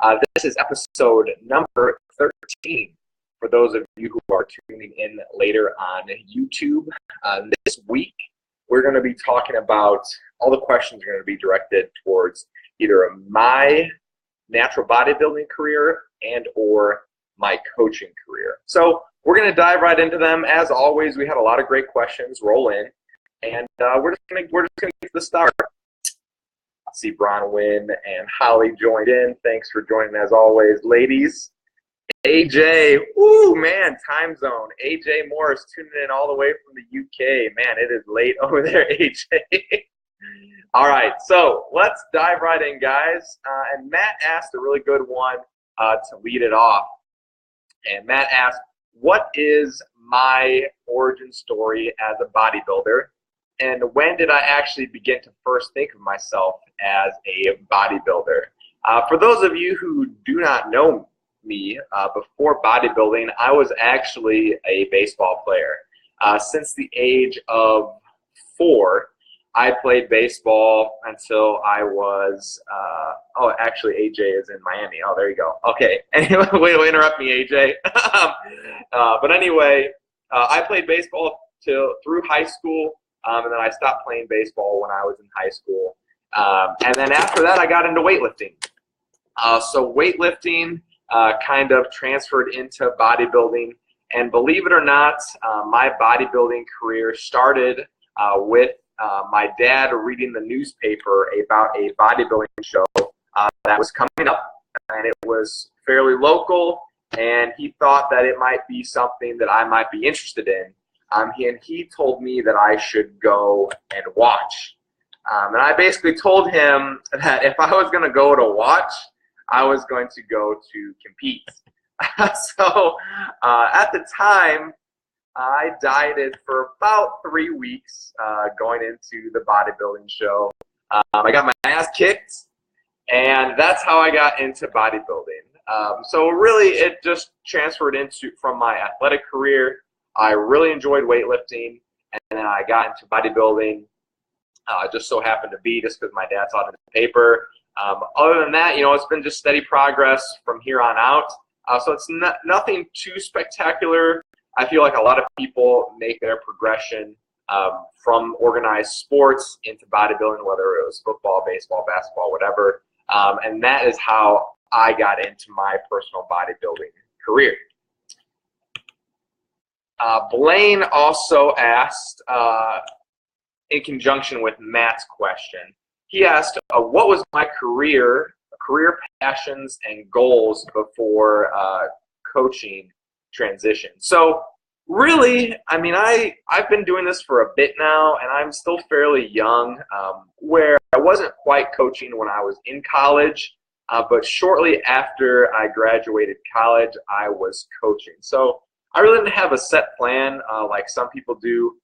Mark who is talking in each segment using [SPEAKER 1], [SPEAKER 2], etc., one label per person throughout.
[SPEAKER 1] This is episode number 13 for those of you who are tuning in later on YouTube. This week, we're going to be talking about, all the questions are going to be directed towards either my natural bodybuilding career and or my coaching career. So we're going to dive right into them. As always, we had a lot of great questions roll in, and we're just going to get to the start. I see Bronwyn and Holly joined in. Thanks for joining as always, ladies. AJ, woo, man, time zone. AJ Morris tuning in all the way from the UK. Man, it is late over there, AJ. All right, so let's dive right in, guys. And Matt asked a really good one to lead it off. And Matt asked, what is my origin story as a bodybuilder? And when did I actually begin to first think of myself as a bodybuilder? For those of you who do not know me, before bodybuilding, I was actually a baseball player. Since the age of 4, I played baseball until I was, oh, actually, AJ is in Miami. Oh, there you go. Okay. Anyway, way to interrupt me, AJ. But anyway, I played baseball through high school. And then I stopped playing baseball when I was in high school. And then after that, I got into weightlifting. So weightlifting kind of transferred into bodybuilding. And believe it or not, my bodybuilding career started with my dad reading the newspaper about a bodybuilding show that was coming up. And it was fairly local, and he thought that it might be something that I might be interested in. He told me that I should go and watch. And I basically told him that if I was going to go to watch, I was going to go to compete. So at the time, I dieted for about 3 weeks going into the bodybuilding show. I got my ass kicked, and that's how I got into bodybuilding. So really, it just transferred from my athletic career. I really enjoyed weightlifting, and then I got into bodybuilding. Just so happened to be just because my dad saw it in the paper. Other than that, it's been just steady progress from here on out. So it's nothing too spectacular. I feel like a lot of people make their progression from organized sports into bodybuilding, whether it was football, baseball, basketball, whatever. And that is how I got into my personal bodybuilding career. Blaine also asked, in conjunction with Matt's question, he asked, what was my career passions and goals before coaching transition? So really, I mean, I've been doing this for a bit now, and I'm still fairly young, where I wasn't quite coaching when I was in college, but shortly after I graduated college, I was coaching. So I really didn't have a set plan like some people do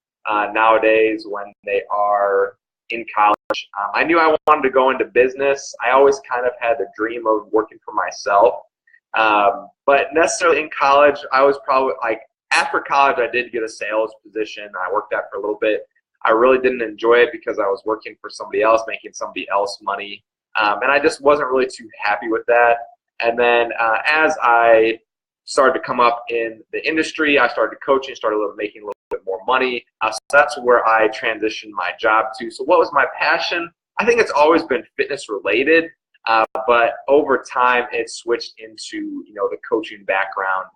[SPEAKER 1] nowadays when they are in college. I knew I wanted to go into business. I always kind of had the dream of working for myself. But necessarily in college, I was probably after college, I did get a sales position. I worked that for a little bit. I really didn't enjoy it because I was working for somebody else, making somebody else money. And I just wasn't really too happy with that. And then as I started to come up in the industry, I started coaching, making a little bit more money. So that's where I transitioned my job to. So what was my passion? I think it's always been fitness related, but over time it switched into the coaching background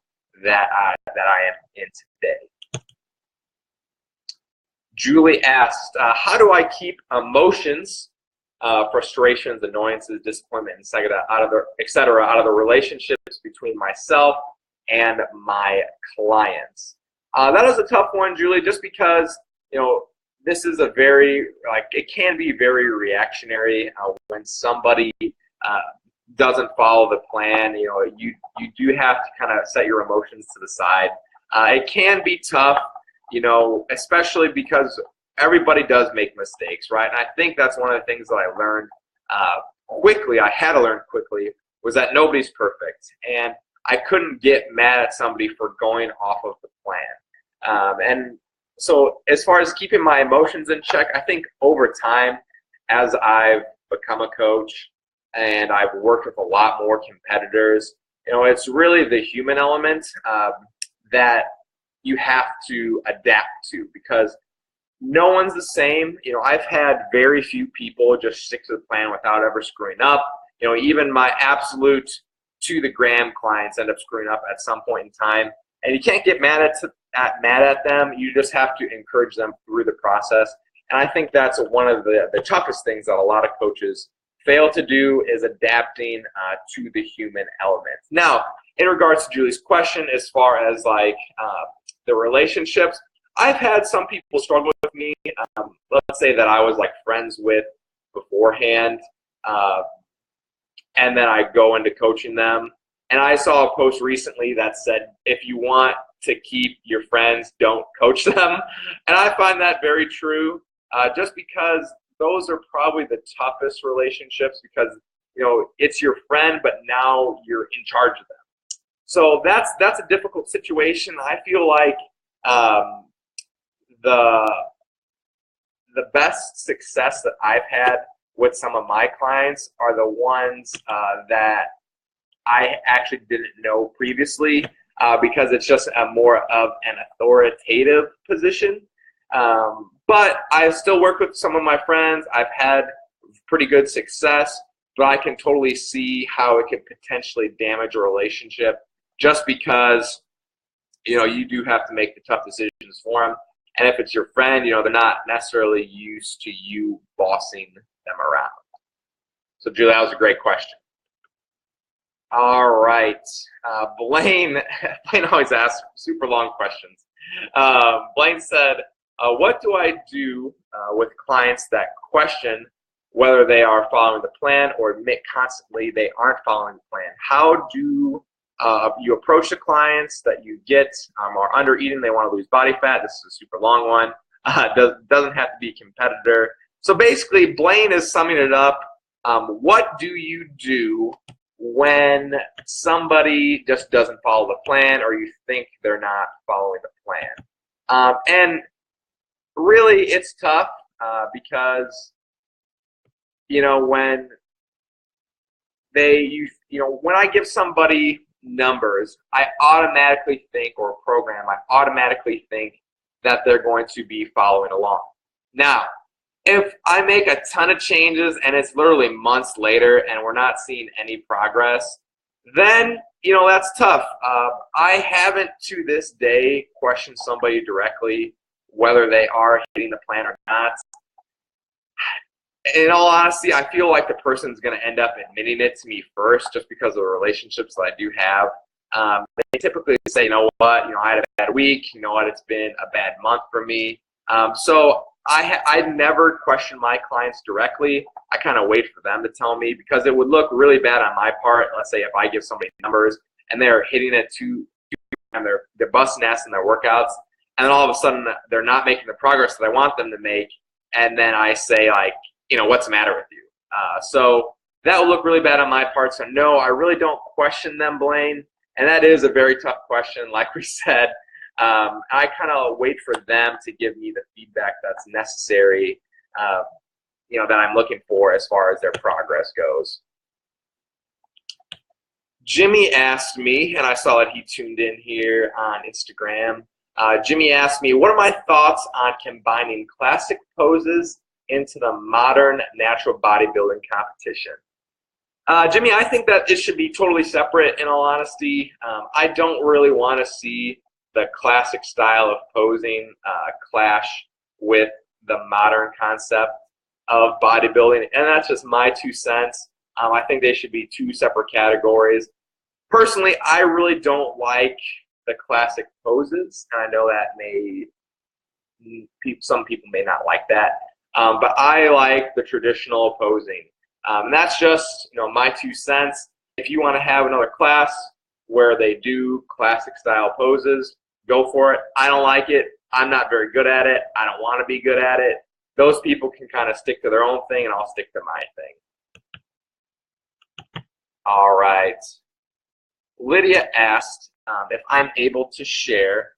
[SPEAKER 1] that I am in today. Julie asked, how do I keep emotions, frustrations, annoyances, disappointment, etc. out of the relationships between myself and my clients? That is a tough one, Julie, just because, this is a very, it can be very reactionary when somebody doesn't follow the plan. You do have to kind of set your emotions to the side. It can be tough, especially because everybody does make mistakes, right? And I think that's one of the things that I learned quickly, I had to learn quickly, was that nobody's perfect. And I couldn't get mad at somebody for going off of the plan. And so as far as keeping my emotions in check, I think over time, as I've become a coach, and I've worked with a lot more competitors. It's really the human element that you have to adapt to, because no one's the same. I've had very few people just stick to the plan without ever screwing up. Even my absolute to the gram clients end up screwing up at some point in time, and you can't get mad at them. You just have to encourage them through the process. And I think that's one of the toughest things that a lot of coaches fail to do, is adapting to the human element. Now, in regards to Julie's question, as far as the relationships, I've had some people struggle with me. Let's say that I was friends with beforehand, and then I go into coaching them. And I saw a post recently that said, if you want to keep your friends, don't coach them. And I find that very true, just because those are probably the toughest relationships, because it's your friend, but now you're in charge of them. So that's a difficult situation. I feel like the best success that I've had with some of my clients are the ones that I actually didn't know previously, because it's just more of an authoritative position. But I still work with some of my friends. I've had pretty good success, but I can totally see how it could potentially damage a relationship, just because you do have to make the tough decisions for them. And if it's your friend, they're not necessarily used to you bossing them around. So, Julie, that was a great question. All right. Blaine always asks super long questions. Blaine said, what do I do with clients that question whether they are following the plan or admit constantly they aren't following the plan? How do you approach the clients that you get are under eating, they want to lose body fat? This is a super long one. Doesn't have to be a competitor. So basically, Blaine is summing it up. What do you do when somebody just doesn't follow the plan, or you think they're not following the plan? And really, it's tough because when when I give somebody numbers, I automatically think, or a program, I automatically think that they're going to be following along. Now, if I make a ton of changes and it's literally months later and we're not seeing any progress, then that's tough. I haven't to this day questioned somebody directly whether they are hitting the plan or not. In all honesty, I feel like the person's going to end up admitting it to me first, just because of the relationships that I do have. They typically say, you know what, I had a bad week. You know what, it's been a bad month for me. So I never question my clients directly. I kind of wait for them to tell me, because it would look really bad on my part. Let's say if I give somebody numbers and they're hitting it and they're busting ass in their workouts, and then all of a sudden they're not making the progress that I want them to make, and then I say what's the matter with you? So that will look really bad on my part. So no, I really don't question them, Blaine. And that is a very tough question, like we said. I kind of wait for them to give me the feedback that's necessary, that I'm looking for as far as their progress goes. Jimmy asked me, and I saw that he tuned in here on Instagram. Jimmy asked me, what are my thoughts on combining classic poses into the modern natural bodybuilding competition? Jimmy, I think that it should be totally separate, in all honesty. I don't really want to see the classic style of posing clash with the modern concept of bodybuilding, and that's just my 2 cents. I think they should be 2 separate categories. Personally, I really don't like the classic poses, and I know that some people may not like that. But I like the traditional posing. And that's just my 2 cents. If you want to have another class where they do classic style poses, go for it. I don't like it. I'm not very good at it. I don't want to be good at it. Those people can kind of stick to their own thing, and I'll stick to my thing. All right. Lydia asked if I'm able to share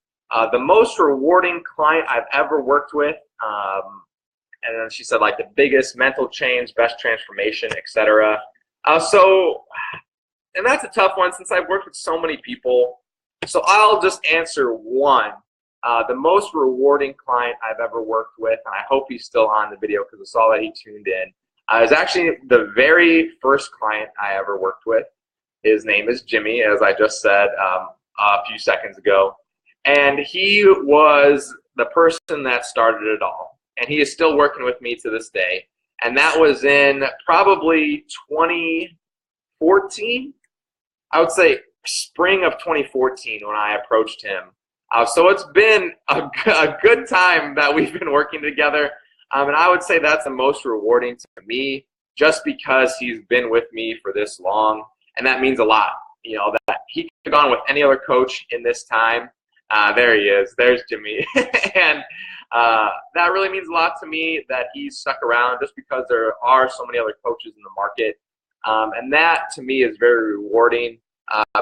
[SPEAKER 1] the most rewarding client I've ever worked with. And then she said, the biggest mental change, best transformation, etc. And that's a tough one since I've worked with so many people. So I'll just answer one. The most rewarding client I've ever worked with, and I hope he's still on the video because I saw that he tuned in, is actually the very first client I ever worked with. His name is Jimmy, as I just said a few seconds ago. And he was the person that started it all. And he is still working with me to this day. And that was in probably 2014. I would say spring of 2014 when I approached him. So it's been a good time that we've been working together. And I would say that's the most rewarding to me just because he's been with me for this long. And that means a lot. You know, that he could have gone with any other coach in this time. There he is. There's Jimmy. And that really means a lot to me that he's stuck around just because there are so many other coaches in the market. And that to me is very rewarding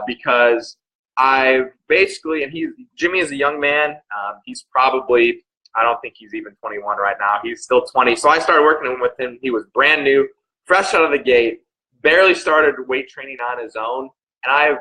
[SPEAKER 1] because I've basically, and Jimmy is a young man. He's probably, I don't think he's even 21 right now. He's still 20. So I started working with him. He was brand new, fresh out of the gate, barely started weight training on his own. And I've,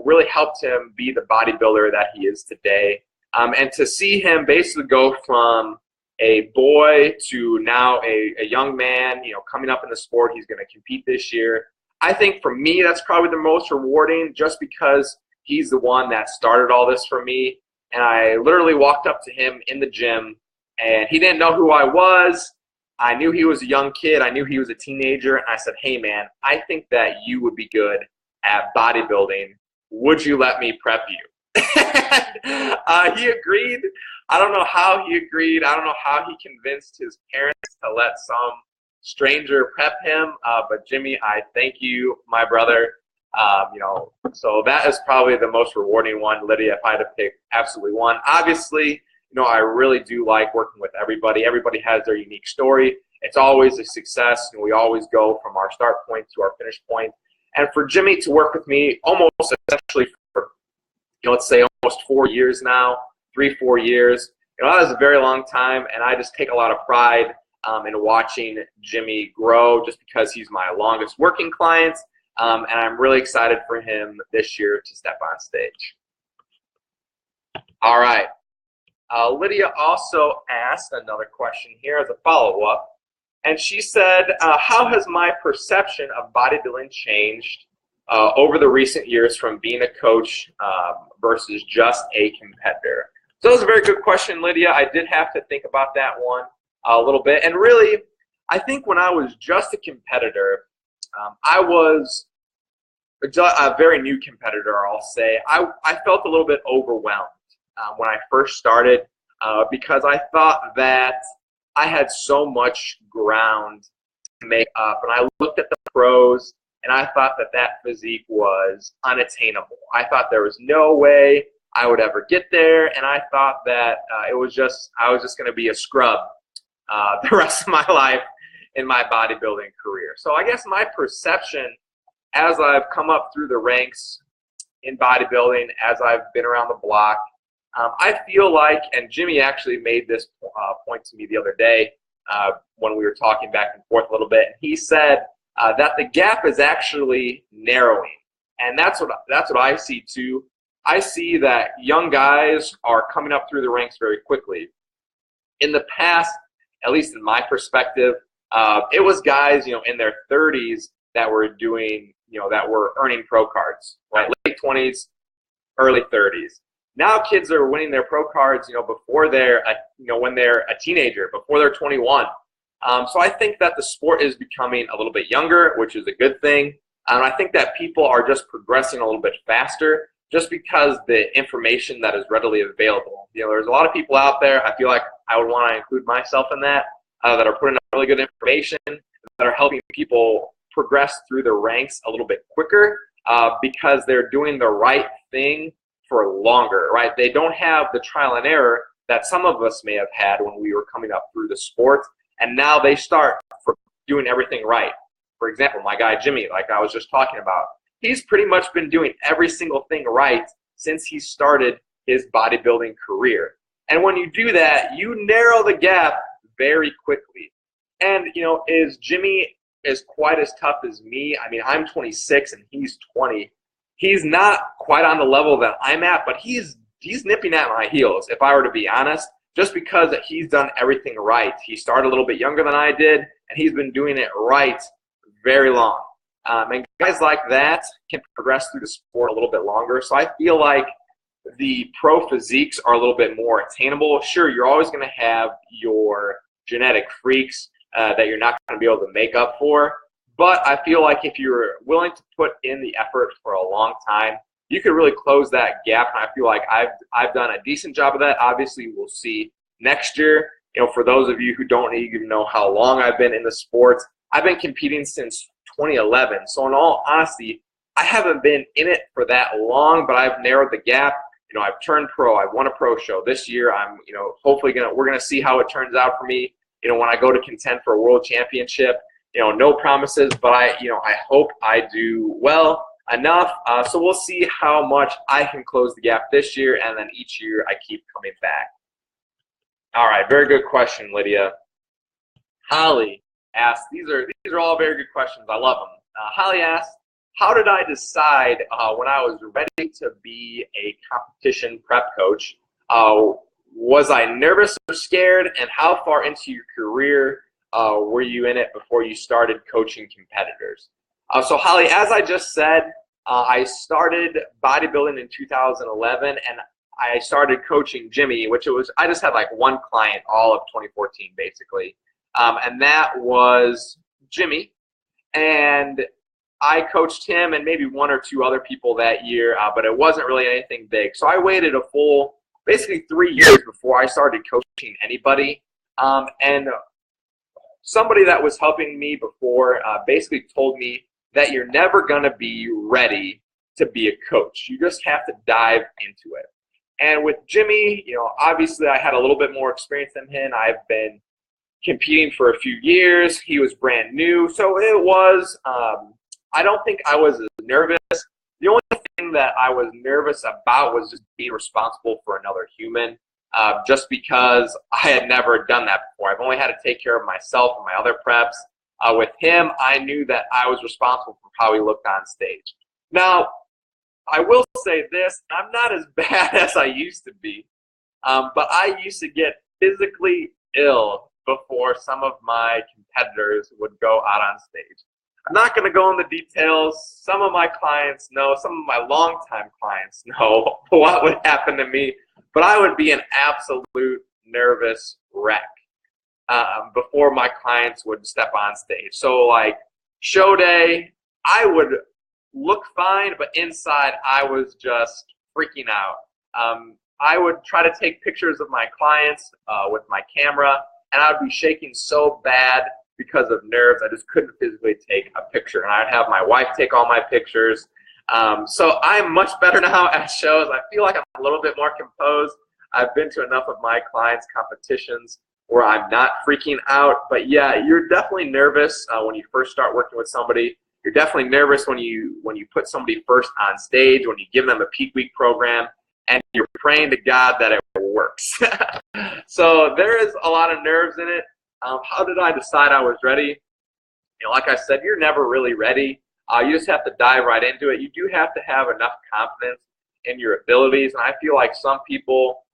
[SPEAKER 1] really helped him be the bodybuilder that he is today. And to see him basically go from a boy to now a young man, coming up in the sport, he's going to compete this year. I think for me, that's probably the most rewarding just because he's the one that started all this for me. And I literally walked up to him in the gym and he didn't know who I was. I knew he was a young kid. I knew he was a teenager. And I said, hey man, I think that you would be good at bodybuilding. Would you let me prep you? He agreed. I don't know how he agreed. I don't know how he convinced his parents to let some stranger prep him. But Jimmy, I thank you, my brother. So that is probably the most rewarding one. Lydia, if I had to pick absolutely one, obviously, I really do like working with everybody. Everybody has their unique story. It's always a success, and we always go from our start point to our finish point. And for Jimmy to work with me almost essentially for, let's say almost 4 years now, 3-4 years, that is a very long time, and I just take a lot of pride in watching Jimmy grow just because he's my longest working client. And I'm really excited for him this year to step on stage. All right. Lydia also asked another question here as a follow-up. And she said, how has my perception of bodybuilding changed over the recent years from being a coach versus just a competitor? So that was a very good question, Lydia. I did have to think about that one a little bit. And really, I think when I was just a competitor, I was a very new competitor, I'll say. I felt a little bit overwhelmed when I first started because I thought that I had so much ground to make up. And I looked at the pros, and I thought that physique was unattainable. I thought there was no way I would ever get there, and I thought that I was just going to be a scrub the rest of my life in my bodybuilding career. So I guess my perception as I've come up through the ranks in bodybuilding, as I've been around the block, I feel like, and Jimmy actually made this point to me the other day when we were talking back and forth a little bit. He said that the gap is actually narrowing, and that's what I see too. I see that young guys are coming up through the ranks very quickly. In the past, at least in my perspective, it was guys, in their 30s that were doing, that were earning pro cards, right? Late 20s, early 30s. Now kids are winning their pro cards, before they're, when they're a teenager, before they're 21. So I think that the sport is becoming a little bit younger, which is a good thing. And I think that people are just progressing a little bit faster just because the information that is readily available. There's a lot of people out there, I feel like I would want to include myself in that are putting out really good information, that are helping people progress through the ranks a little bit quicker because they're doing the right thing for longer, right? They don't have the trial and error that some of us may have had when we were coming up through the sport, and now they start doing everything right. For example, my guy Jimmy, like I was just talking about, he's pretty much been doing every single thing right since he started his bodybuilding career. And when you do that, you narrow the gap very quickly. And, is Jimmy as quite as tough as me. I mean, I'm 26 and he's 20. He's not quite on the level that I'm at, but he's nipping at my heels, if I were to be honest, just because he's done everything right. He started a little bit younger than I did, and he's been doing it right very long. And guys like that can progress through the sport a little bit longer. So I feel like the pro physiques are a little bit more attainable. Sure, you're always going to have your genetic freaks that you're not going to be able to make up for. But I feel like if you're willing to put in the effort for a long time, you could really close that gap. And I feel like I've done a decent job of that. Obviously, we'll see next year. For those of you who don't even know how long I've been in the sports, I've been competing since 2011. So in all honesty, I haven't been in it for that long, but I've narrowed the gap. I've turned pro. I've won a pro show this year. I'm, hopefully we're gonna see how it turns out for me. When I go to contend for a world championship. No promises, but I hope I do well enough. So we'll see how much I can close the gap this year, and then each year I keep coming back. All right, very good question, Lydia. Holly asked, these are all very good questions. I love them. Holly asked, how did I decide when I was ready to be a competition prep coach? Was I nervous or scared? And how far into your career were you in it before you started coaching competitors? So Holly, as I just said, I started bodybuilding in 2011, and I started coaching Jimmy, I just had like one client all of 2014 basically. And that was Jimmy. And I coached him and maybe one or two other people that year, but it wasn't really anything big. So I waited a full, basically 3 years before I started coaching anybody. And somebody that was helping me before basically told me that you're never going to be ready to be a coach. You just have to dive into it. And with Jimmy, obviously I had a little bit more experience than him. I've been competing for a few years. He was brand new. So it was, I don't think I was as nervous. The only thing that I was nervous about was just being responsible for another human, just because I had never done that before. I've only had to take care of myself and my other preps. With him, I knew that I was responsible for how he looked on stage. Now, I will say this, I'm not as bad as I used to be, but I used to get physically ill before some of my competitors would go out on stage. I'm not going to go into details. Some of my clients know, some of my longtime clients know what would happen to me, but I would be an absolute nervous wreck before my clients would step on stage. So like show day, I would look fine, but inside I was just freaking out. I would try to take pictures of my clients with my camera, and I would be shaking so bad because of nerves, I just couldn't physically take a picture. And I'd have my wife take all my pictures. So I'm much better now at shows. I feel like I'm a little bit more composed. I've been to enough of my clients' competitions where I'm not freaking out. But yeah, you're definitely nervous when you first start working with somebody. You're definitely nervous when you put somebody first on stage, when you give them a peak week program, and you're praying to God that it works. So there is a lot of nerves in it. How did I decide I was ready? Like I said, you're never really ready. You just have to dive right into it. You do have to have enough confidence in your abilities, and I feel like some people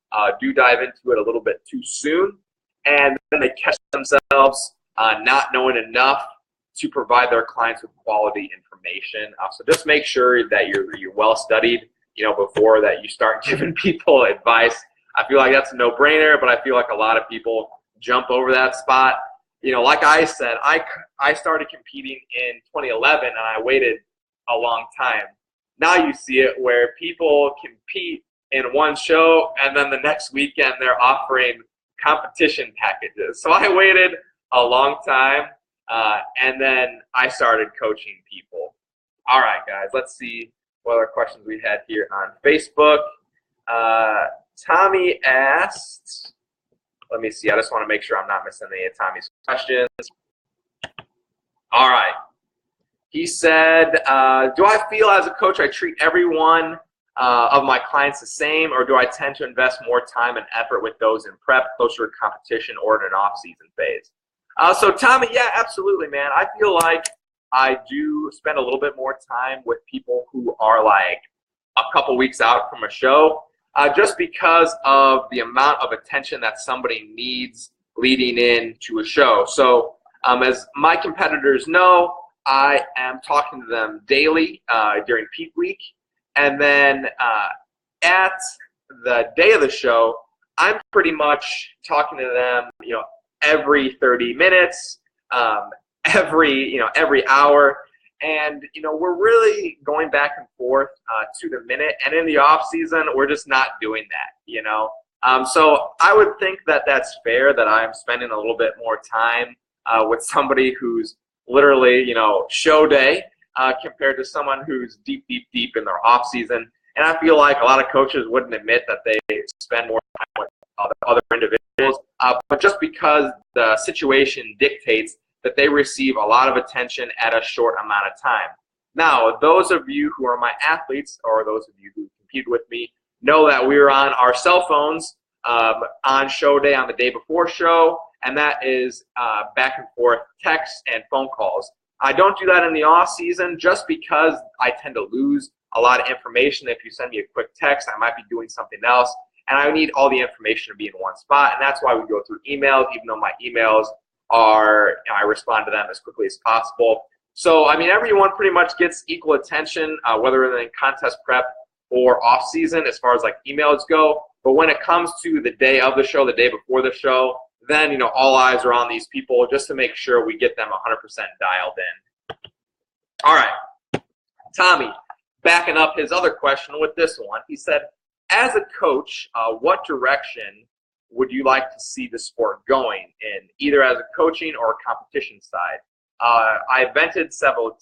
[SPEAKER 1] do dive into it a little bit too soon, and then they catch themselves not knowing enough to provide their clients with quality information. So just make sure that you're well studied, before that you start giving people advice. I feel like that's a no-brainer, but I feel like a lot of people jump over that spot. Like I said, I started competing in 2011 and I waited a long time. Now you see it where people compete in one show and then the next weekend they're offering competition packages. So I waited a long time and then I started coaching people. All right, guys, let's see what other questions we had here on Facebook. Tommy asked, let me see, I just want to make sure I'm not missing any of Tommy's questions. All right. He said, do I feel as a coach I treat everyone of my clients the same, or do I tend to invest more time and effort with those in prep, closer to competition, or in an off-season phase? So Tommy, yeah, absolutely, man. I feel like I do spend a little bit more time with people who are like a couple weeks out from a show, just because of the amount of attention that somebody needs leading into a show. So as my competitors know, I am talking to them daily during peak week, and then at the day of the show, I'm pretty much talking to them, every 30 minutes, every hour. And, we're really going back and forth to the minute. And in the off season, we're just not doing that, So I would think that that's fair that I'm spending a little bit more time with somebody who's literally, show day compared to someone who's deep in their off season. And I feel like a lot of coaches wouldn't admit that they spend more time with other individuals, but just because the situation dictates that they receive a lot of attention at a short amount of time. Now, those of you who are my athletes, or those of you who compete with me, know that we are on our cell phones on show day, on the day before show, and that is back and forth texts and phone calls. I don't do that in the off season just because I tend to lose a lot of information. If you send me a quick text, I might be doing something else, and I need all the information to be in one spot, and that's why we go through emails, even though my emails are, I respond to them as quickly as possible. So, everyone pretty much gets equal attention, whether in contest prep or off season as far as like emails go. But when it comes to the day of the show, the day before the show, then, all eyes are on these people just to make sure we get them 100% dialed in. All right, Tommy, backing up his other question with this one, he said, as a coach, what direction would you like to see the sport going in, either as a coaching or a competition side? I vented several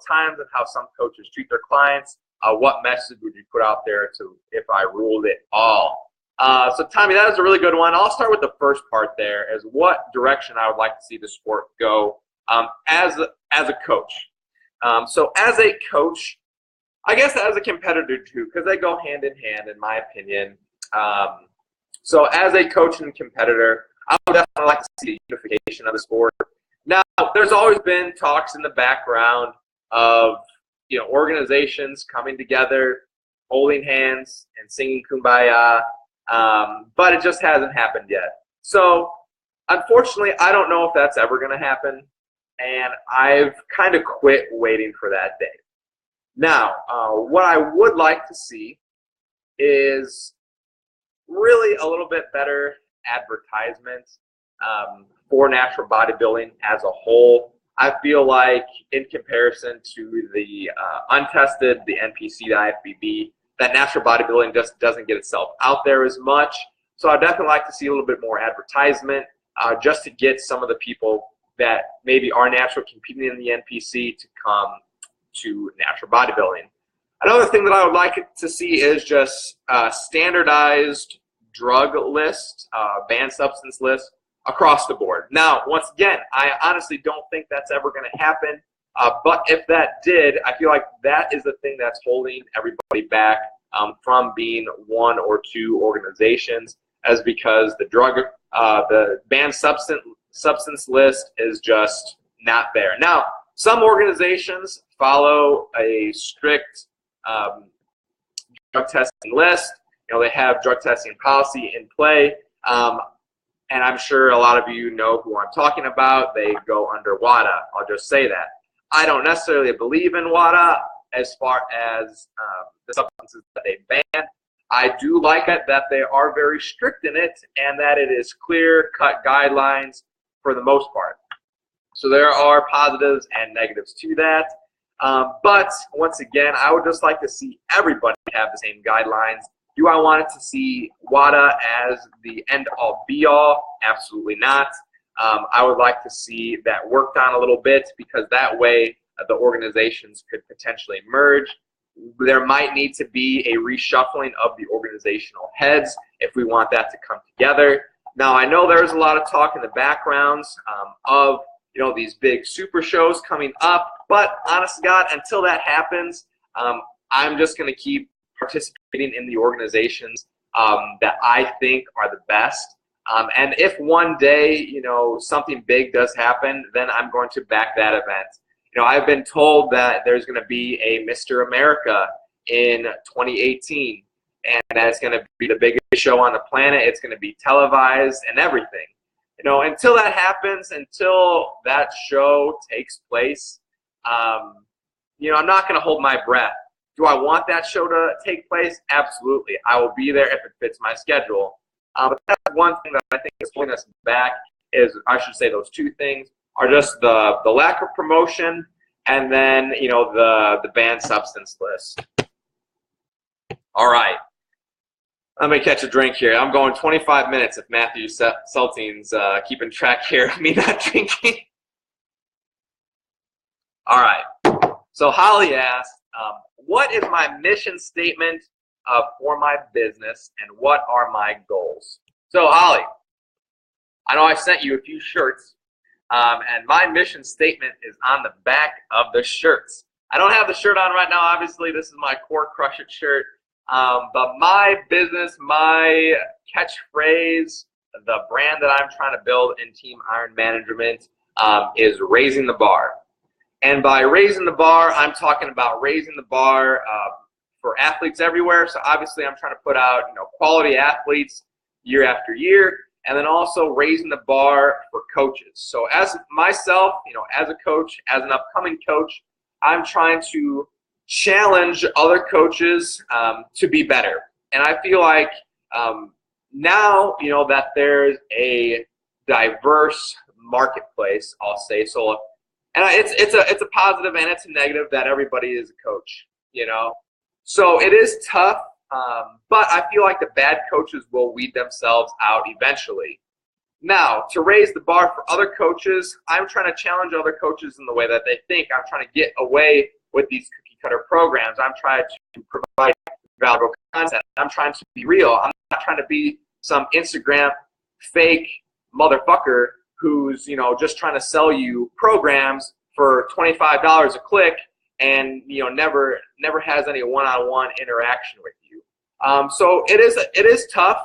[SPEAKER 1] times on how some coaches treat their clients. What message would you put out there if I ruled it all? So Tommy, that is a really good one. I'll start with the first part there, as what direction I would like to see the sport go as a coach. So as a coach, I guess as a competitor too, because they go hand in hand in my opinion. So as a coach and competitor, I would definitely like to see a unification of the sport. Now, there's always been talks in the background of, organizations coming together, holding hands, and singing Kumbaya, but it just hasn't happened yet. So, unfortunately, I don't know if that's ever going to happen, and I've kind of quit waiting for that day. Now, what I would like to see is really a little bit better advertisement for natural bodybuilding as a whole. I feel like in comparison to the untested, the NPC, the IFBB, that natural bodybuilding just doesn't get itself out there as much. So I'd definitely like to see a little bit more advertisement just to get some of the people that maybe are natural competing in the NPC to come to natural bodybuilding. Another thing that I would like to see is just standardized drug list, banned substance list across the board. Now, once again, I honestly don't think that's ever going to happen. But if that did, I feel like that is the thing that's holding everybody back from being one or two organizations, as because the banned substance list is just not there. Now, some organizations follow a strict drug testing list. They have drug testing policy in play. And I'm sure a lot of you know who I'm talking about. They go under WADA. I'll just say that. I don't necessarily believe in WADA as far as the substances that they ban. I do like it that they are very strict in it and that it is clear-cut guidelines for the most part. So there are positives and negatives to that. But once again, I would just like to see everybody have the same guidelines. Do I want to see WADA as the end-all, be-all? Absolutely not. I would like to see that worked on a little bit, because that way the organizations could potentially merge. There might need to be a reshuffling of the organizational heads if we want that to come together. Now, I know there's a lot of talk in the backgrounds of these big super shows coming up, but honest to God, until that happens, I'm just going to keep participating in the organizations that I think are the best. And if one day, you know, something big does happen, then I'm going to back that event. You know, I've been told that there's going to be a Mr. America in 2018, and that's going to be the biggest show on the planet. It's going to be televised and everything. You know, until that happens, until that show takes place, you know, I'm not going to hold my breath. Do I want that show to take place? Absolutely. I will be there if it fits my schedule. But that's one thing that I think is holding us back is, I should say those two things, are just the lack of promotion and then, you know, the banned substance list. All right. Let me catch a drink here. I'm going 25 minutes if Matthew Saltine's keeping track here of me not drinking. All right. So Holly asked, what is my mission statement for my business and what are my goals? So Holly, I know I sent you a few shirts and my mission statement is on the back of the shirts. I don't have the shirt on right now. Obviously, this is my Core Crush It shirt. But my business, my catchphrase, the brand that I'm trying to build in Team Iron Management is raising the bar. And by raising the bar, I'm talking about raising the bar for athletes everywhere. So obviously I'm trying to put out, you know, quality athletes year after year, and then also raising the bar for coaches. So as myself, you know, as a coach, as an upcoming coach, I'm trying to challenge other coaches to be better. And I feel like now, you know, that there's a diverse marketplace, I'll say so. And it's a positive and it's a negative that everybody is a coach, you know. So it is tough, but I feel like the bad coaches will weed themselves out eventually. Now, to raise the bar for other coaches, I'm trying to challenge other coaches in the way that they think. I'm trying to get away with these cookie-cutter programs. I'm trying to provide valuable content. I'm trying to be real. I'm not trying to be some Instagram fake motherfucker who's, you know, just trying to sell you programs for $25 a click and, you know, never has any one-on-one interaction with you. So it is tough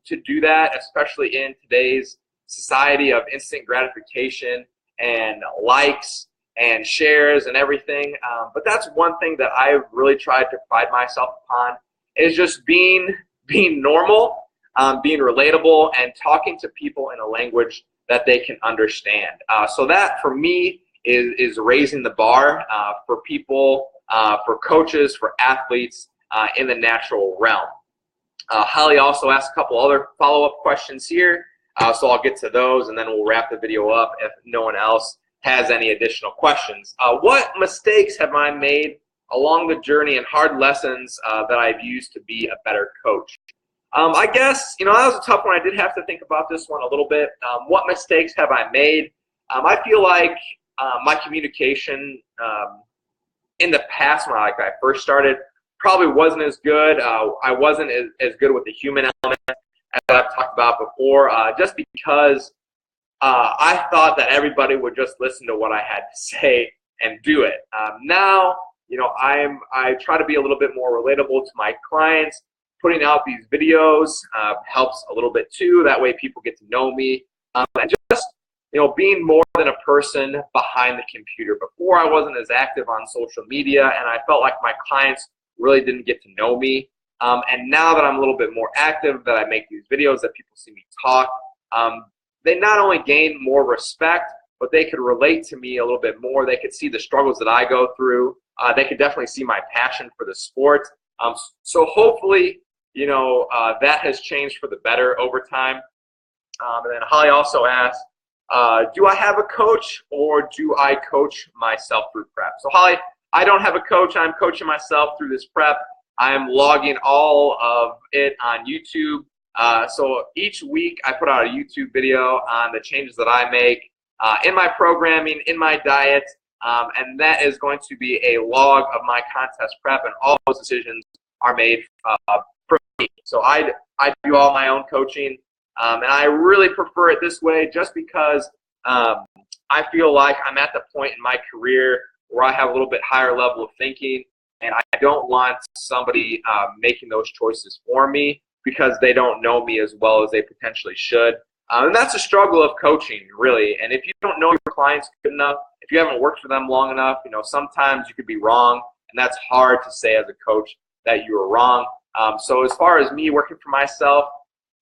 [SPEAKER 1] to do that, especially in today's society of instant gratification and likes and shares and everything. But that's one thing that I've really tried to pride myself upon is just being normal, being relatable, and talking to people in a language that they can understand. So that for me is raising the bar for people, for coaches, for athletes in the natural realm. Holly also asked a couple other follow-up questions here, so I'll get to those and then we'll wrap the video up if no one else has any additional questions. What mistakes have I made along the journey and hard lessons that I've used to be a better coach? I guess, you know, that was a tough one. I did have to think about this one a little bit. What mistakes have I made? I feel like my communication in the past when I first started probably wasn't as good. I wasn't as good with the human element as I've talked about before, just because I thought that everybody would just listen to what I had to say and do it. Now, you know, I try to be a little bit more relatable to my clients. Putting out these videos helps a little bit too. That way people get to know me. And just, you know, being more than a person behind the computer. Before I wasn't as active on social media and I felt like my clients really didn't get to know me. And now that I'm a little bit more active, that I make these videos, that people see me talk, they not only gain more respect, but they could relate to me a little bit more. They could see the struggles that I go through. They could definitely see my passion for the sport. So hopefully, you know, that has changed for the better over time. And then Holly also asked, do I have a coach or do I coach myself through prep? So Holly, I don't have a coach. I'm coaching myself through this prep. I'm logging all of it on YouTube. So each week I put out a YouTube video on the changes that I make in my programming, in my diet, and that is going to be a log of my contest prep, and all those decisions are made for me. So I do all my own coaching, and I really prefer it this way just because I feel like I'm at the point in my career where I have a little bit higher level of thinking, and I don't want somebody making those choices for me. because they don't know me as well as they potentially should. And that's a struggle of coaching, really. And if you don't know your clients good enough, if you haven't worked for them long enough, sometimes you could be wrong, and that's hard to say as a coach that you were wrong. So as far as me working for myself,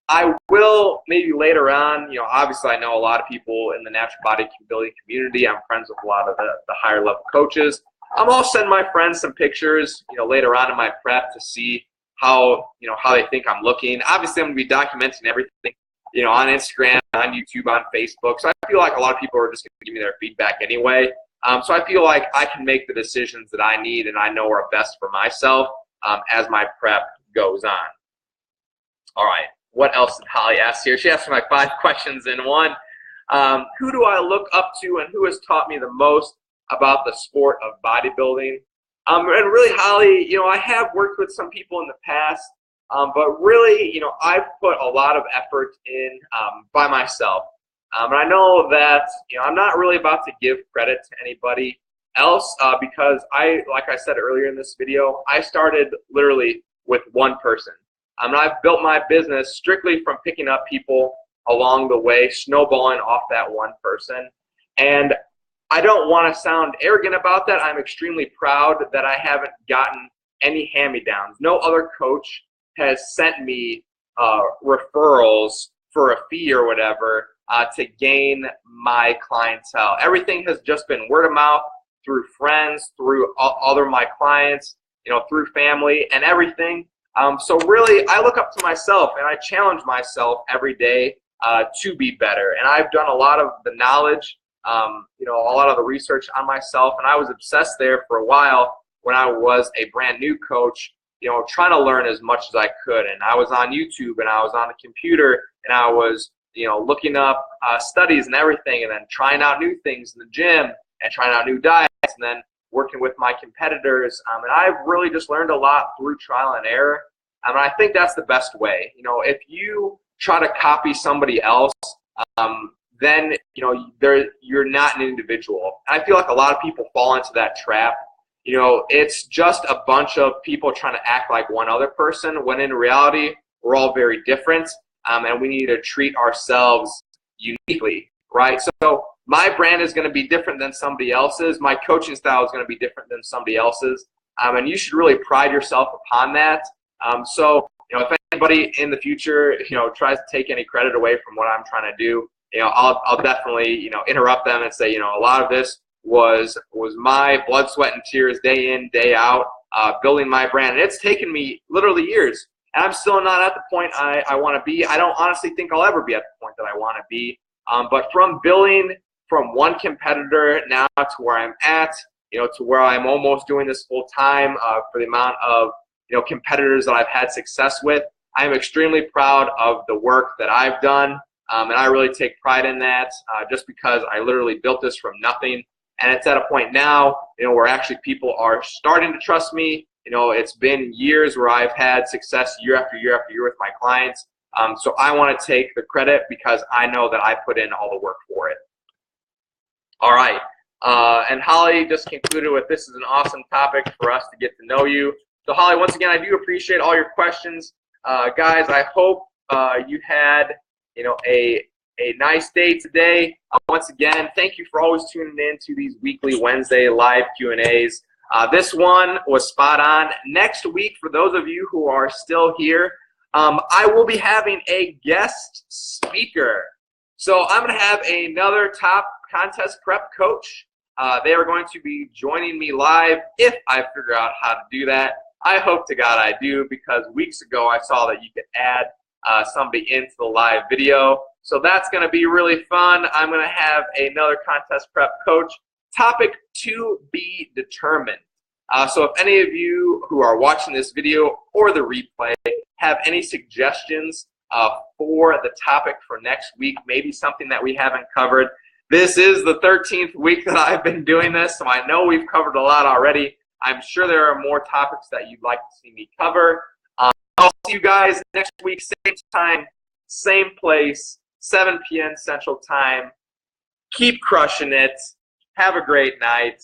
[SPEAKER 1] I will maybe later on, obviously I know a lot of people in the natural bodybuilding community. I'm friends with a lot of the higher level coaches. I'll send my friends some pictures, later on in my prep to see how they think I'm looking. Obviously I'm going to be documenting everything, on Instagram, on YouTube, on Facebook. So I feel like a lot of people are just going to give me their feedback anyway. So I feel like I can make the decisions that I need and I know are best for myself as my prep goes on. All right. What else did Holly ask here? She asked me like 5 questions in one. Who do I look up to and who has taught me the most about the sport of bodybuilding? And really, Holly, I have worked with some people in the past, but really, I've put a lot of effort in by myself. And I know that, I'm not really about to give credit to anybody else because like I said earlier in this video, I started literally with one person. And I've built my business strictly from picking up people along the way, snowballing off that one person. And I don't want to sound arrogant about that. I'm extremely proud that I haven't gotten any hand-me-downs. No other coach has sent me referrals for a fee or whatever to gain my clientele. Everything has just been word of mouth, through friends, through other my clients, through family and everything. So really, I look up to myself and I challenge myself every day to be better. And I've done a lot of the knowledge, a lot of the research on myself. And I was obsessed there for a while when I was a brand new coach, trying to learn as much as I could. And I was on YouTube and I was on the computer and I was, looking up studies and everything and then trying out new things in the gym and trying out new diets and then working with my competitors, and I've really just learned a lot through trial and error. And I think that's the best way. If you try to copy somebody else, then you're not an individual. I feel like a lot of people fall into that trap. It's just a bunch of people trying to act like one other person, when in reality we're all very different, and we need to treat ourselves uniquely, right? So my brand is going to be different than somebody else's. My coaching style is going to be different than somebody else's. And you should really pride yourself upon that. So, if anybody in the future, tries to take any credit away from what I'm trying to do, I'll definitely, interrupt them and say, a lot of this was my blood, sweat, and tears day in, day out, building my brand. And it's taken me literally years. And I'm still not at the point I want to be. I don't honestly think I'll ever be at the point that I want to be. But from building from one competitor now to where I'm at, to where I'm almost doing this full time for the amount of, competitors that I've had success with, I am extremely proud of the work that I've done. And I really take pride in that just because I literally built this from nothing. And it's at a point now, where actually people are starting to trust me. It's been years where I've had success year after year after year with my clients. So I want to take the credit because I know that I put in all the work for it. All right. And Holly just concluded with, this is an awesome topic for us to get to know you. So Holly, once again, I do appreciate all your questions. Guys, I hope you had, a nice day today. Once again, thank you for always tuning in to these weekly Wednesday live Q&As. This one was spot on. Next week, for those of you who are still here, I will be having a guest speaker. So I'm going to have another top contest prep coach. They are going to be joining me live if I figure out how to do that. I hope to God I do, because weeks ago I saw that you could add somebody into the live video. So that's going to be really fun. I'm going to have another contest prep coach. Topic to be determined. So if any of you who are watching this video or the replay have any suggestions for the topic for next week, maybe something that we haven't covered. This is the 13th week that I've been doing this, so I know we've covered a lot already. I'm sure there are more topics that you'd like to see me cover. I'll see you guys next week, same time, same place, 7 p.m. Central Time. Keep crushing it. Have a great night.